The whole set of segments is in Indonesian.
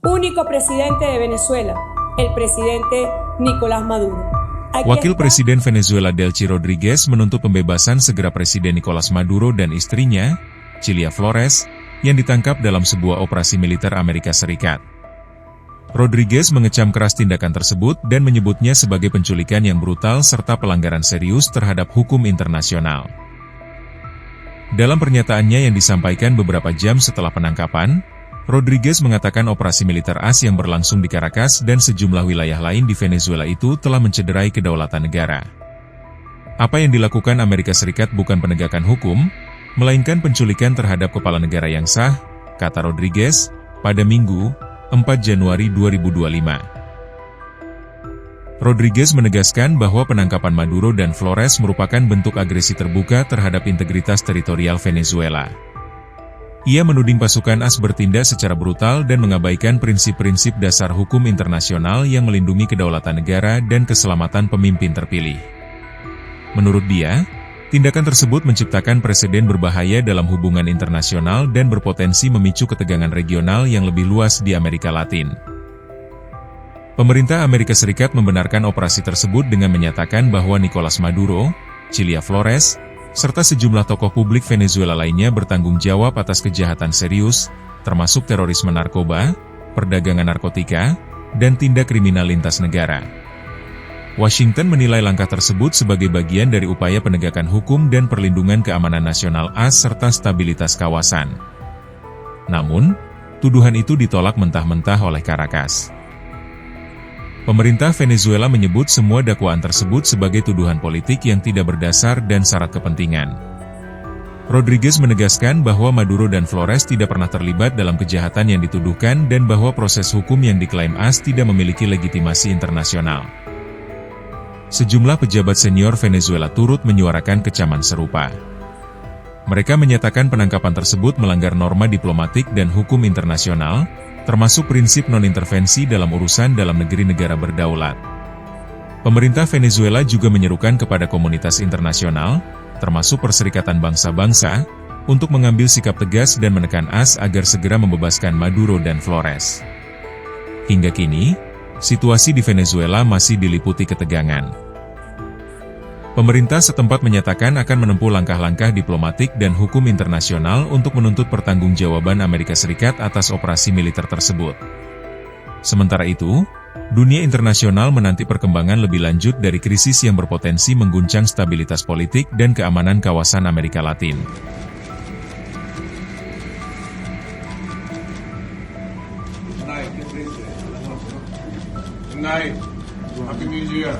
único presidente de Venezuela, el presidente Nicolás Maduro. Wakil Presiden Venezuela Delcy Rodriguez menuntut pembebasan segera Presiden Nicolás Maduro dan istrinya, Cilia Flores, yang ditangkap dalam sebuah operasi militer Amerika Serikat. Rodriguez mengecam keras tindakan tersebut dan menyebutnya sebagai penculikan yang brutal serta pelanggaran serius terhadap hukum internasional. Dalam pernyataannya yang disampaikan beberapa jam setelah penangkapan, Rodriguez mengatakan operasi militer AS yang berlangsung di Caracas dan sejumlah wilayah lain di Venezuela itu telah mencederai kedaulatan negara. Apa yang dilakukan Amerika Serikat bukan penegakan hukum, melainkan penculikan terhadap kepala negara yang sah, kata Rodriguez, pada Minggu, 4 Januari 2025. Rodriguez menegaskan bahwa penangkapan Maduro dan Flores merupakan bentuk agresi terbuka terhadap integritas teritorial Venezuela. Ia menuding pasukan AS bertindak secara brutal dan mengabaikan prinsip-prinsip dasar hukum internasional yang melindungi kedaulatan negara dan keselamatan pemimpin terpilih. Menurut dia, tindakan tersebut menciptakan preseden berbahaya dalam hubungan internasional dan berpotensi memicu ketegangan regional yang lebih luas di Amerika Latin. Pemerintah Amerika Serikat membenarkan operasi tersebut dengan menyatakan bahwa Nicolás Maduro, Cilia Flores, serta sejumlah tokoh publik Venezuela lainnya bertanggung jawab atas kejahatan serius, termasuk terorisme narkoba, perdagangan narkotika, dan tindak kriminal lintas negara. Washington menilai langkah tersebut sebagai bagian dari upaya penegakan hukum dan perlindungan keamanan nasional AS serta stabilitas kawasan. Namun, tuduhan itu ditolak mentah-mentah oleh Caracas. Pemerintah Venezuela menyebut semua dakwaan tersebut sebagai tuduhan politik yang tidak berdasar dan syarat kepentingan. Rodriguez menegaskan bahwa Maduro dan Flores tidak pernah terlibat dalam kejahatan yang dituduhkan dan bahwa proses hukum yang diklaim AS tidak memiliki legitimasi internasional. Sejumlah pejabat senior Venezuela turut menyuarakan kecaman serupa. Mereka menyatakan penangkapan tersebut melanggar norma diplomatik dan hukum internasional, termasuk prinsip non-intervensi dalam urusan dalam negeri negara berdaulat. Pemerintah Venezuela juga menyerukan kepada komunitas internasional, termasuk Perserikatan Bangsa-Bangsa, untuk mengambil sikap tegas dan menekan AS agar segera membebaskan Maduro dan Flores. Hingga kini, situasi di Venezuela masih diliputi ketegangan. Pemerintah setempat menyatakan akan menempuh langkah-langkah diplomatik dan hukum internasional untuk menuntut pertanggungjawaban Amerika Serikat atas operasi militer tersebut. Sementara itu, dunia internasional menanti perkembangan lebih lanjut dari krisis yang berpotensi mengguncang stabilitas politik dan keamanan kawasan Amerika Latin. Happy New Year.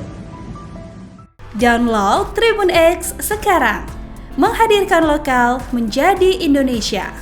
Download Tribun X sekarang, menghadirkan lokal menjadi Indonesia.